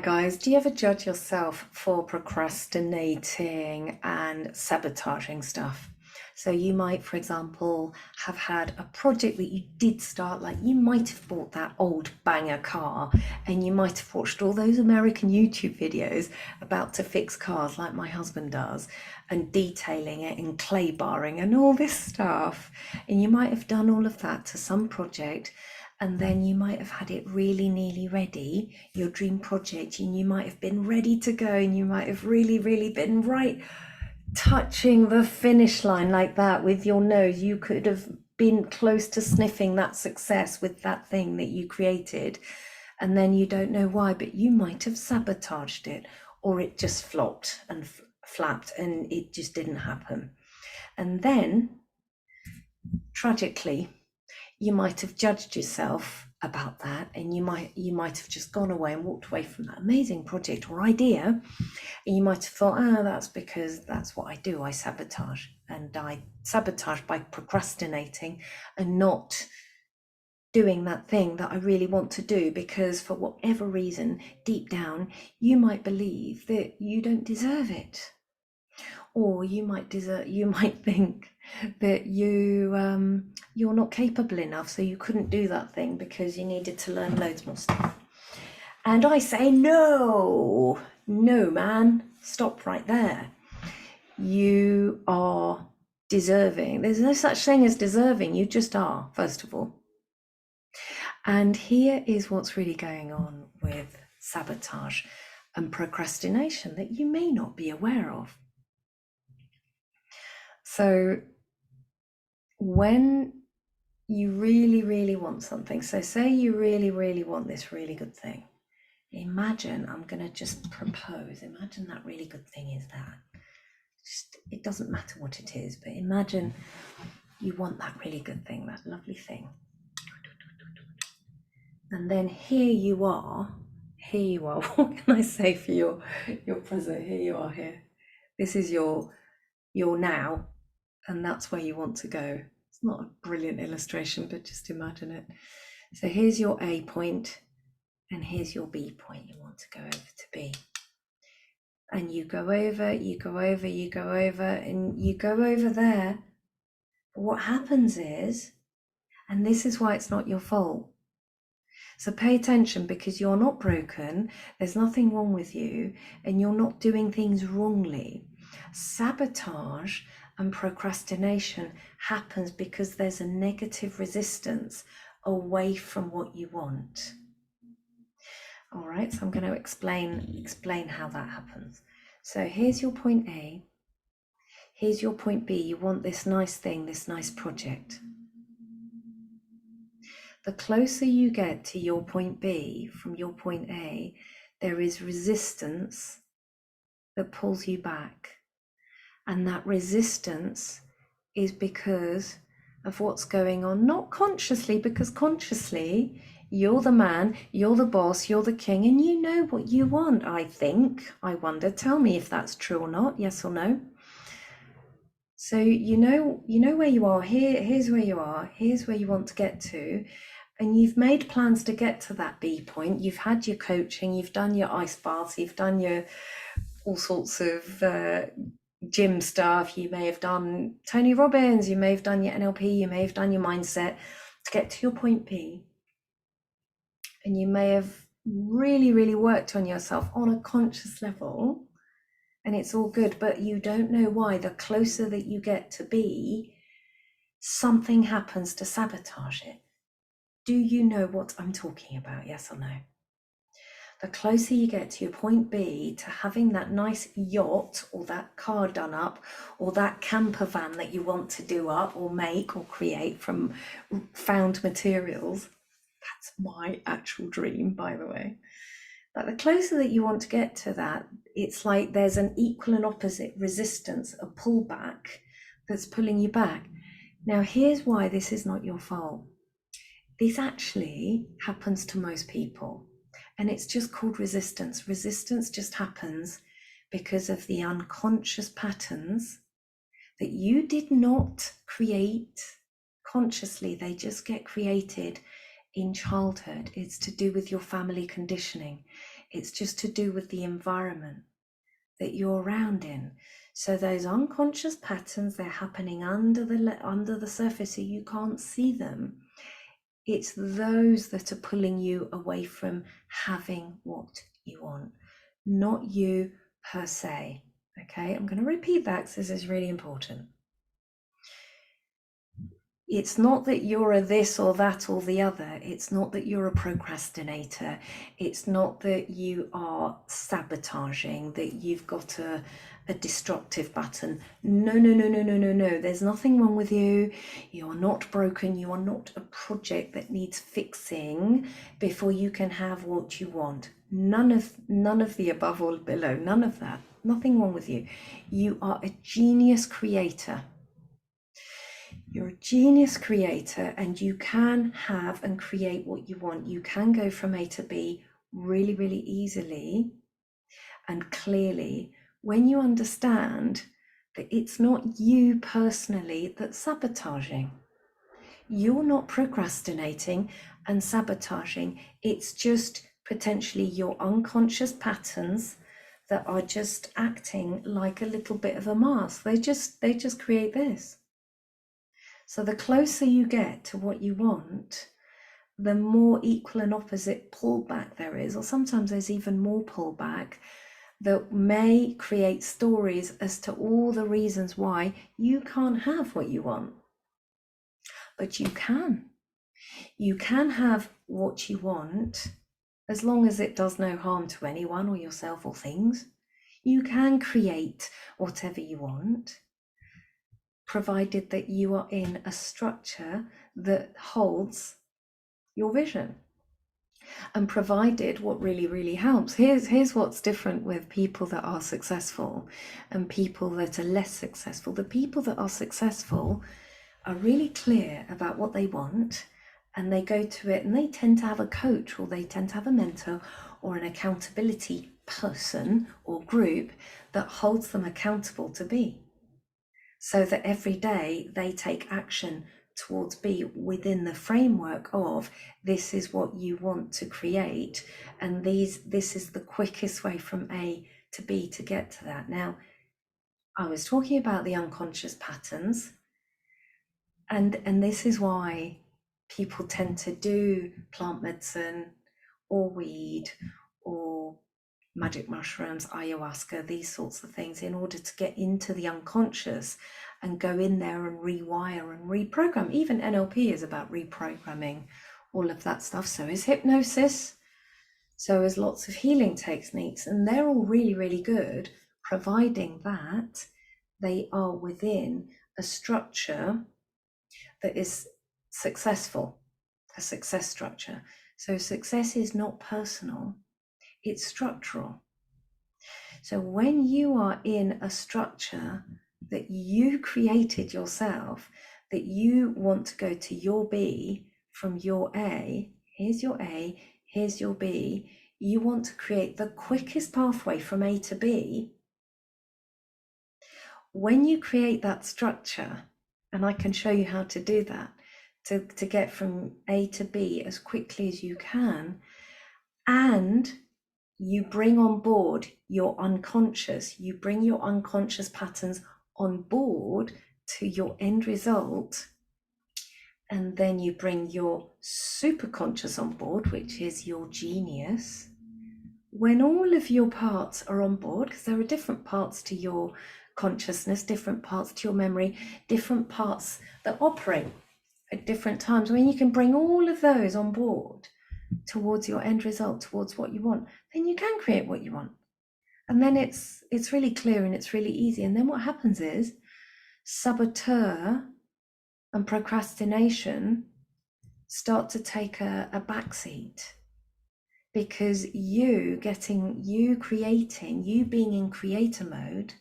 Guys, do you ever judge yourself for procrastinating and sabotaging stuff? So you might, for example, have had a project that you did start, like you might have bought that old banger car and you might have watched all those American YouTube videos about to fix cars like my husband does and detailing it and clay barring and all this stuff. And you might have done all of that to some project, and then you might have had it really nearly ready, your dream project, and you might have been ready to go, and you might have really been right touching the finish line like that with your nose. You could have been close to sniffing that success with that thing that you created, and then you don't know why, but you might have sabotaged it, or it just flopped and flapped and it just didn't happen. And then tragically, you might have judged yourself about that, and you might have just gone away and walked away from that amazing project or idea, and you might have thought, that's because that's what I do. I sabotage, and I sabotage by procrastinating and not doing that thing that I really want to do, because for whatever reason deep down you might believe that you don't deserve it, or you might think that you're not capable enough, so you couldn't do that thing because you needed to learn loads more stuff. And I say, no, no, man, stop right there. You are deserving. There's no such thing as deserving. You just are, first of all. And here is what's really going on with sabotage and procrastination that you may not be aware of. So when you really want something, so say you really want this really good thing, imagine, I'm going to just propose, imagine that really good thing is that. It doesn't matter what it is, but imagine you want that really good thing, that lovely thing. And then here you are, what can I say for your present? Here you are here. This is your now, and that's where you want to go. It's not a brilliant illustration, but just imagine it. So here's your A point, and here's your B point you want to go over to B. And you go over, and you go over there. But what happens is, and this is why it's not your fault. So pay attention, because you're not broken, there's nothing wrong with you, and you're not doing things wrongly. Sabotage and procrastination happens because there's a negative resistance away from what you want. All right, so I'm going to explain how that happens. So here's your point A, here's your point B. You want this nice thing, this nice project. The closer you get to your point B from your point A, there is resistance that pulls you back. And that resistance is because of what's going on, not consciously, because consciously you're the man, you're the boss, you're the king, and you know what you want, I think. I wonder, tell me if that's true or not, yes or no. So you know where you are. Here's where you are, here's where you want to get to, and you've made plans to get to that B point. You've had your coaching, you've done your ice baths, you've done your all sorts of gym stuff. You may have done Tony Robbins, you may have done your NLP, you may have done your mindset to get to your point B. And you may have really worked on yourself on a conscious level, and it's all good, but you don't know why. The closer that you get to B, something happens to sabotage it. Do you know what I'm talking about? Yes or no? The closer you get to your point B, to having that nice yacht or that car done up, or that camper van that you want to do up or make or create from found materials. That's my actual dream, by the way. But the closer that you want to get to that, it's like there's an equal and opposite resistance, a pullback that's pulling you back. Now, here's why this is not your fault. This actually happens to most people, and it's just called resistance. Resistance just happens because of the unconscious patterns that you did not create consciously. They just get created in childhood. It's to do with your family conditioning. It's just to do with the environment that you're around in. So those unconscious patterns, they're happening under the surface, so you can't see them. It's those that are pulling you away from having what you want, not you per se. Okay, I'm going to repeat that because this is really important. It's not that you're a this or that or the other. It's not that you're a procrastinator. It's not that you are sabotaging, that you've got a destructive button. No, no, no, no, no, no, no. There's nothing wrong with you. You are not broken. You are not a project that needs fixing before you can have what you want. None of the above or below. None of that. Nothing wrong with you. You are a genius creator. You're a genius creator, and you can have and create what you want. You can go from A to B really, really easily and clearly when you understand that it's not you personally that's sabotaging. You're not procrastinating and sabotaging. It's just potentially your unconscious patterns that are just acting like a little bit of a mask. They just create this. So the closer you get to what you want, the more equal and opposite pullback there is, or sometimes there's even more pullback that may create stories as to all the reasons why you can't have what you want. But you can. You can have what you want as long as it does no harm to anyone or yourself or things. You can create whatever you want, provided that you are in a structure that holds your vision. And provided what really, really helps. Here's what's different with people that are successful and people that are less successful. The people that are successful are really clear about what they want, and they go to it, and they tend to have a coach, or they tend to have a mentor or an accountability person or group that holds them accountable to be. So that every day they take action towards B within the framework of this is what you want to create, and this is the quickest way from A to B to get to that. Now, I was talking about the unconscious patterns, and this is why people tend to do plant medicine or weed or magic mushrooms, ayahuasca, these sorts of things, in order to get into the unconscious and go in there and rewire and reprogram. Even NLP is about reprogramming all of that stuff. So is hypnosis. So is lots of healing techniques. And they're all really, really good, providing that they are within a structure that is successful, a success structure. So success is not personal, it's structural. So when you are in a structure that you created yourself, that you want to go to your B from your A, here's your A, here's your B, you want to create the quickest pathway from A to B. When you create that structure, and I can show you how to do that, to get from A to B as quickly as you can, and you bring on board your unconscious, you bring your unconscious patterns on board to your end result, and then you bring your superconscious on board, which is your genius. When all of your parts are on board, because there are different parts to your consciousness, different parts to your memory, different parts that operate at different times, when you can bring all of those on board towards your end result, towards what you want, then you can create what you want. And then it's really clear and it's really easy. And then what happens is saboteur and procrastination start to take a backseat, because you being in creator mode,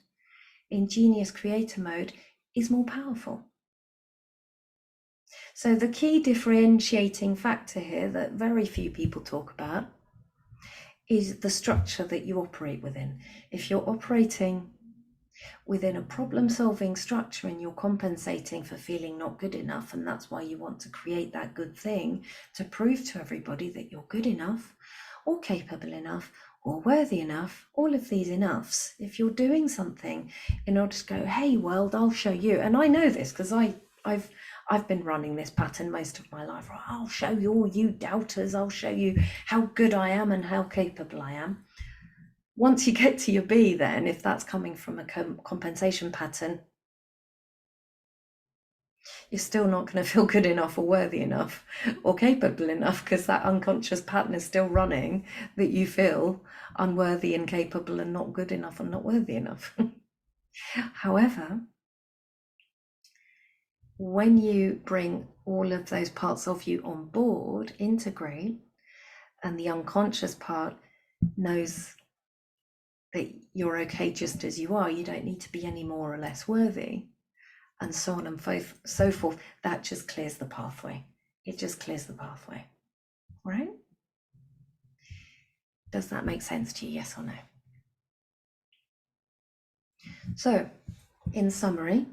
in genius creator mode, is more powerful. So the key differentiating factor here that very few people talk about is the structure that you operate within. If you're operating within a problem-solving structure and you're compensating for feeling not good enough, and that's why you want to create that good thing to prove to everybody that you're good enough or capable enough or worthy enough, all of these enoughs, if you're doing something in order to go, hey world, I'll show you. And I know this because I've been running this pattern most of my life. I'll show you, all you doubters, I'll show you how good I am and how capable I am. Once you get to your B, then, if that's coming from a compensation pattern, you're still not going to feel good enough or worthy enough or capable enough, because that unconscious pattern is still running, that you feel unworthy and capable and not good enough and not worthy enough. However, when you bring all of those parts of you on board, integrate, and the unconscious part knows that you're okay just as you are, you don't need to be any more or less worthy, and so on and so forth, that just clears the pathway. It just clears the pathway, right? Does that make sense to you, yes or no? So, in summary,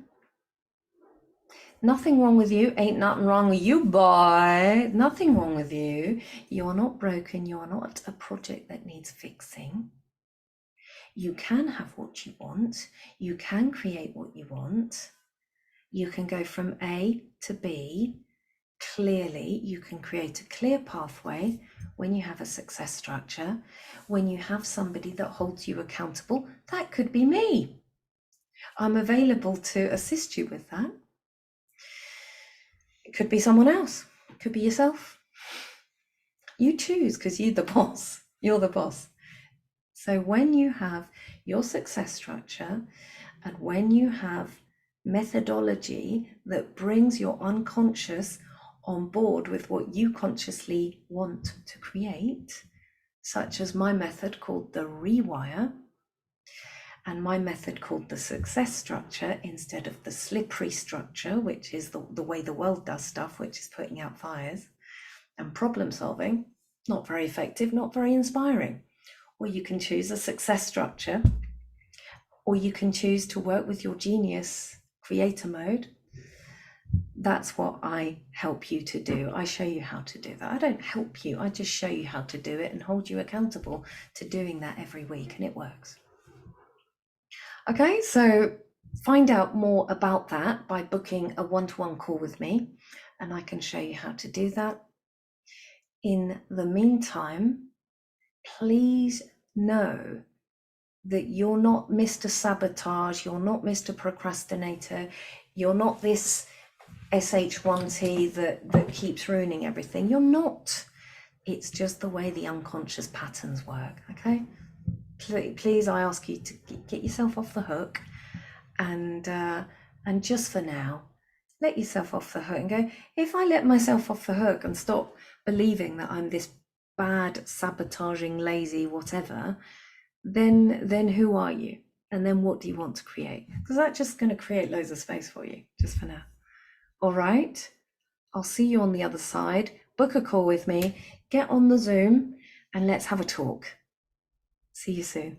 nothing wrong with you. Ain't nothing wrong with you, boy. Nothing wrong with you. You are not broken. You are not a project that needs fixing. You can have what you want. You can create what you want. You can go from A to B clearly. You can create a clear pathway when you have a success structure, when you have somebody that holds you accountable. That could be me. I'm available to assist you with that. It could be someone else. It could be yourself. You choose, because you're the boss. You're the boss. So when you have your success structure and when you have methodology that brings your unconscious on board with what you consciously want to create, such as my method called the rewire and my method called the success structure instead of the slippery structure, which is the way the world does stuff, which is putting out fires and problem solving, not very effective, not very inspiring. Or you can choose a success structure, or you can choose to work with your genius creator mode. That's what I help you to do. I show you how to do that. I don't help you, I just show you how to do it and hold you accountable to doing that every week, and it works. Okay, so find out more about that by booking a one-to-one call with me, and I can show you how to do that. In the meantime, please know that you're not Mr. Sabotage, you're not Mr. Procrastinator, you're not this SH1T that keeps ruining everything. You're not. It's just the way the unconscious patterns work, okay? Please, I ask you to get yourself off the hook, and just for now, let yourself off the hook and go, if I let myself off the hook and stop believing that I'm this bad, sabotaging, lazy, whatever, then who are you? And then what do you want to create? Because that's just going to create loads of space for you, just for now. All right, I'll see you on the other side. Book a call with me, get on the Zoom, and let's have a talk. See you soon.